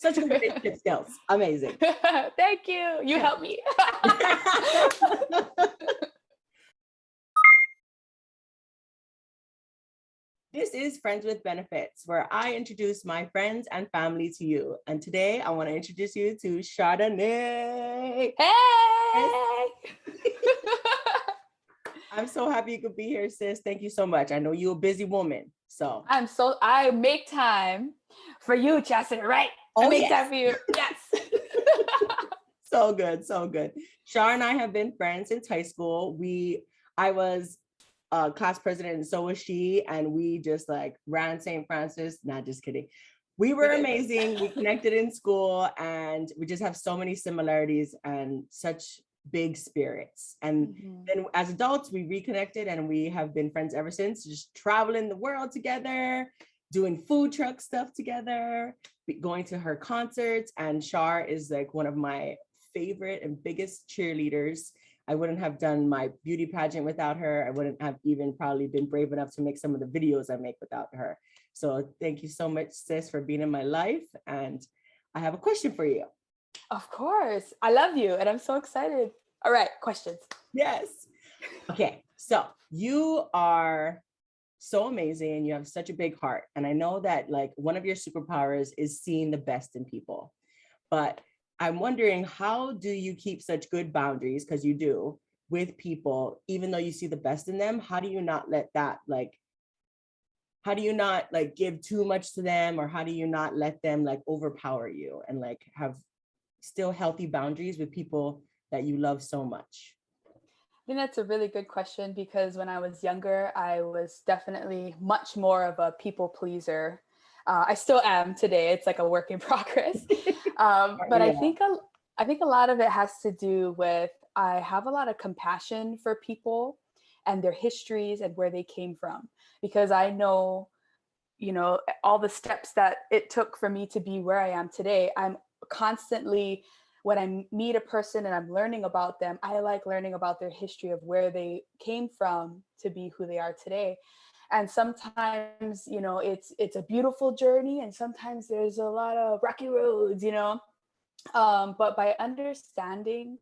Such communication skills. Amazing. Thank you. You helped me. This is Friends with Benefits, where I introduce my friends and family to you. And today I want to introduce you to Chardonnay. Hey! I'm so happy you could be here, sis. Thank you so much. I know you're a busy woman, so. I make time for you, Chastity, right? I make time for you. Yes. So good, so good. Char and I have been friends since high school. I was class president and so was she, and we just like ran St. Francis. Not just kidding. We were amazing. We connected in school and we just have so many similarities and such big spirits. And then as adults, we reconnected and we have been friends ever since, just traveling the world together, doing food truck stuff together, going to her concerts. And Char is like one of my favorite and biggest cheerleaders. I wouldn't have done my beauty pageant without her. I wouldn't have even probably been brave enough to make some of the videos I make without her. So thank you so much, sis, for being in my life. And I have a question for you. Of course. I love you and I'm so excited. All right, questions. Yes. Okay, so you are so amazing and you have such a big heart. And I know that like one of your superpowers is seeing the best in people. But I'm wondering, how do you keep such good boundaries, because you do, with people, even though you see the best in them? How do you not let that how do you not like give too much to them, or how do you not let them like overpower you and like have still healthy boundaries with people that you love so much? I think that's a really good question, because when I was younger, I was definitely much more of a people pleaser. I still am today. It's like a work in progress. But I think a lot of it has to do with, I have a lot of compassion for people and their histories and where they came from, because I know, all the steps that it took for me to be where I am today. I'm constantly, when I meet a person and I'm learning about them, I like learning about their history of where they came from to be who they are today. And sometimes, it's a beautiful journey, and sometimes there's a lot of rocky roads, but by understanding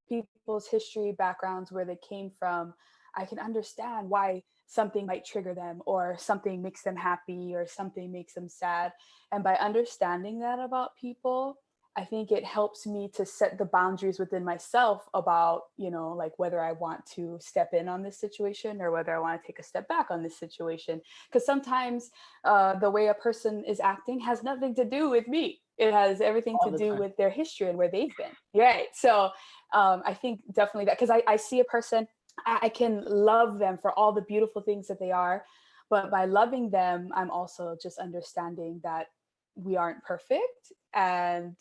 people's history, backgrounds, where they came from, I can understand why something might trigger them, or something makes them happy, or something makes them sad. And by understanding that about people, I think it helps me to set the boundaries within myself about, like whether I want to step in on this situation or whether I want to take a step back on this situation. Because sometimes the way a person is acting has nothing to do with me. It has everything to do with their history and where they've been. Right. So I think definitely that, because I see a person, I can love them for all the beautiful things that they are. But by loving them, I'm also just understanding that we aren't perfect. And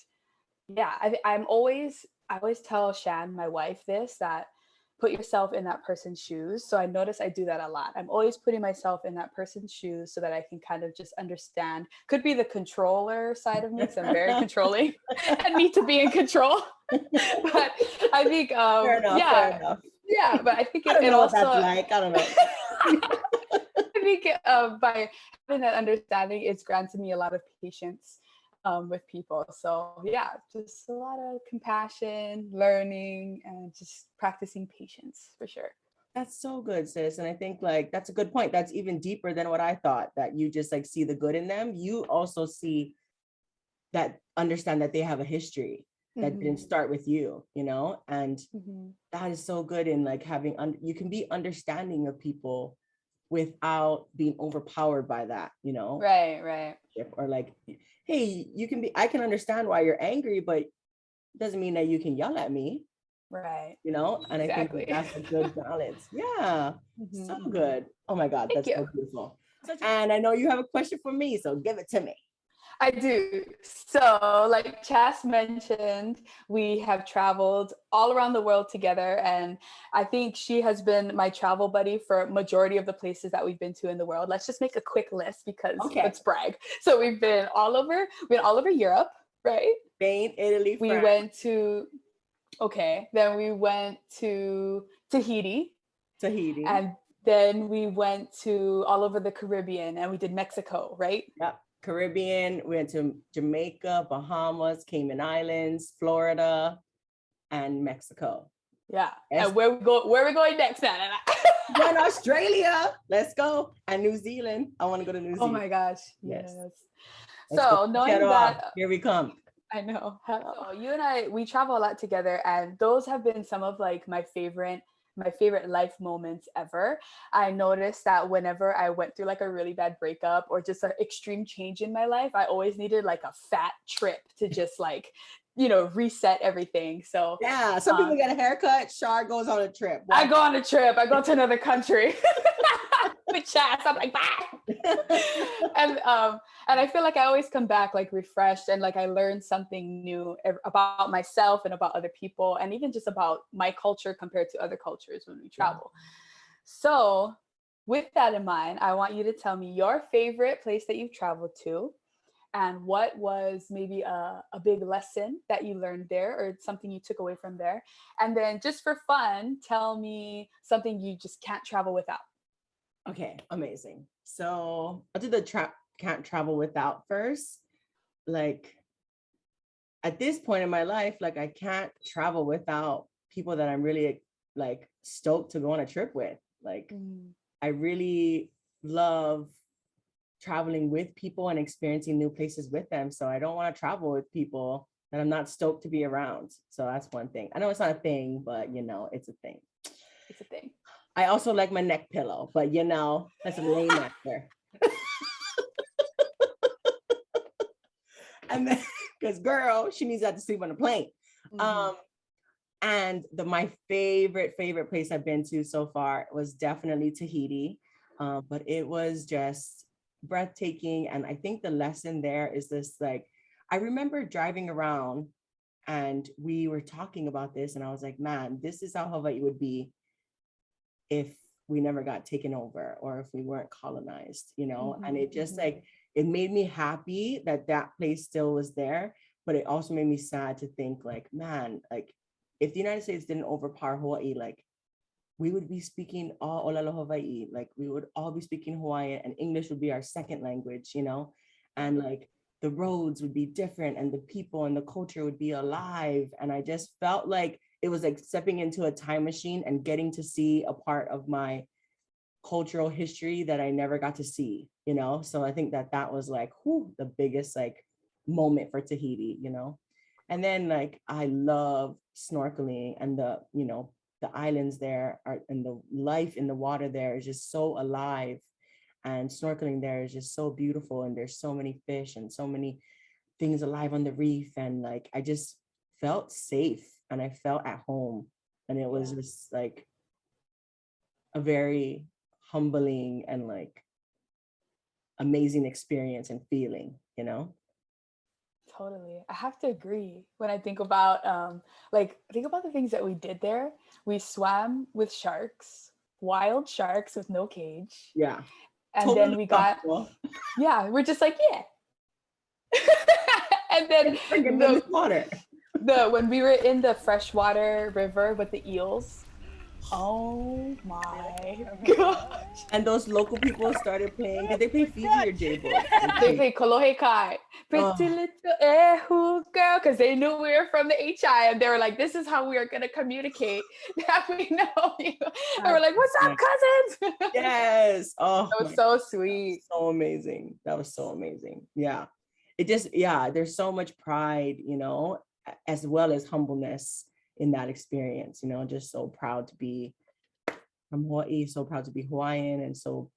yeah, I always tell Shan, my wife, that put yourself in that person's shoes. So I notice I do that a lot. I'm always putting myself in that person's shoes so that I can kind of just understand. Could be the controller side of me, because I'm very controlling and need to be in control. But I think, fair enough. Yeah, but I think I don't know also, what that's like. I don't know. I think by having that understanding, it's granted me a lot of patience with people. So yeah, just a lot of compassion, learning, and just practicing patience for sure. That's so good, sis. And I think like that's a good point. That's even deeper than what I thought, that you just like see the good in them. You also see that, understand that they have a history that didn't start with you, and that is so good in like having, you can be understanding of people without being overpowered by that, Right. Or like, hey, I can understand why you're angry, but it doesn't mean that you can yell at me. Right. And Exactly. I think that's a good balance. Yeah. So good. Oh my God, Thank that's you. so beautiful. And I know you have a question for me, so give it to me. I do. So, like Chas mentioned, we have traveled all around the world together, and I think she has been my travel buddy for majority of the places that we've been to in the world. Let's just make a quick list, because let's brag. So we've been all over Europe, right? Spain, Italy, France. We went to then we went to Tahiti. And then we went to all over the Caribbean, and we did Mexico, right? Yep. Caribbean, we went to Jamaica, Bahamas, Cayman Islands, Florida, and Mexico. Yeah. And where are we going next, Nana? Going to Australia. Let's go. And New Zealand. I want to go to New Zealand. Oh my gosh. Yes. So knowing that, here we come. I know. So you and I, we travel a lot together, and those have been some of like my favorite life moments ever. I noticed that whenever I went through like a really bad breakup or just an extreme change in my life, I always needed like a fat trip to just like, reset everything. So yeah, some people get a haircut. Char goes on a trip. I go on a trip. I go to another country. With chats, I'm like, bye. And I feel like I always come back like refreshed, and like I learned something new about myself and about other people, and even just about my culture compared to other cultures when we travel. So with that in mind, I want you to tell me your favorite place that you've traveled to, and what was maybe a big lesson that you learned there or something you took away from there. And then just for fun, tell me something you just can't travel without. Okay, amazing. So I'll do the can't travel without first. Like at this point in my life, like I can't travel without people that I'm really like stoked to go on a trip with. Like I really love traveling with people and experiencing new places with them. So I don't want to travel with people that I'm not stoked to be around. So that's one thing. I know it's not a thing, but it's a thing. It's a thing. I also like my neck pillow, but that's a lame actor. And then, because girl, she needs that to sleep on a plane. And my favorite place I've been to so far was definitely Tahiti. But it was just breathtaking. And I think the lesson there is this, like, I remember driving around and we were talking about this and I was like, man, this is how Hawaii would be if we never got taken over or if we weren't colonized, and it just like, it made me happy that place still was there, but it also made me sad to think like, man, like if the United States didn't overpower Hawaii, like we would be speaking all Olelo Hawaii, like we would all be speaking Hawaiian and English would be our second language, and like the roads would be different and the people and the culture would be alive. And I just felt like it was like stepping into a time machine and getting to see a part of my cultural history that I never got to see, So I think that was like, the biggest like moment for Tahiti, And then like, I love snorkeling and the islands there and the life in the water there is just so alive. And snorkeling there is just so beautiful. And there's so many fish and so many things alive on the reef. And like, I just felt safe and I felt at home. And it was just like a very humbling and like amazing experience and feeling, Totally. I have to agree. When I think about the things that we did there. We swam with sharks, wild sharks with no cage. Yeah. And totally. Then we got, we're just like, and then the water. When we were in the freshwater river with the eels, oh my gosh. And those local people started playing. Did they play Fiji or J-Boy? They played Kolohe Kai. Pretty little Ehu girl, because they knew we were from the HI and they were like, this is how we are going to communicate that we know you. And we're like, what's up, cousins? Yes. Oh, that was so sweet. So amazing. That was so amazing. Yeah. It just, there's so much pride, as well as humbleness in that experience, just so proud to be from Hawaii, so proud to be Hawaiian, and so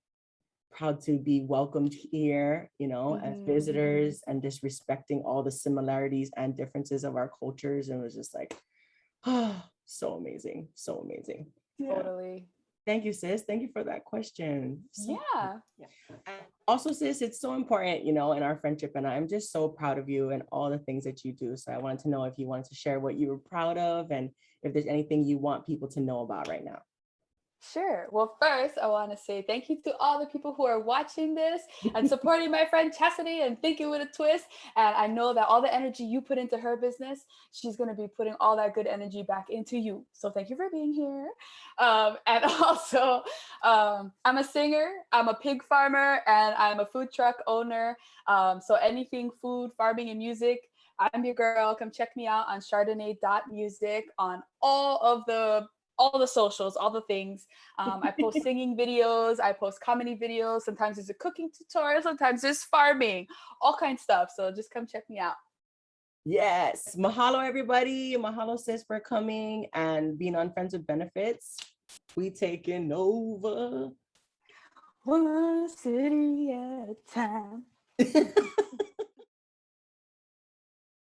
proud to be welcomed here, as visitors, and just respecting all the similarities and differences of our cultures. And it was just like, so amazing. So amazing. Totally. Thank you, sis. Thank you for that question. Yeah. And also, sis, it's so important, in our friendship, and I'm just so proud of you and all the things that you do. So I wanted to know if you wanted to share what you were proud of and if there's anything you want people to know about right now. Sure. Well, first, I want to say thank you to all the people who are watching this and supporting my friend Chastity and Thinking with a Twist. And I know that all the energy you put into her business, she's going to be putting all that good energy back into you. So thank you for being here. And also, I'm a singer, I'm a pig farmer, and I'm a food truck owner. So anything food, farming, and music, I'm your girl. Come check me out on chardonnay.music on all the socials, all the things. I post singing videos, I post comedy videos. Sometimes there's a cooking tutorial, sometimes there's farming, all kinds of stuff. So just come check me out. Yes. Mahalo, everybody. Mahalo, sis, for coming and being on Friends with Benefits. We taking over. One city at a time.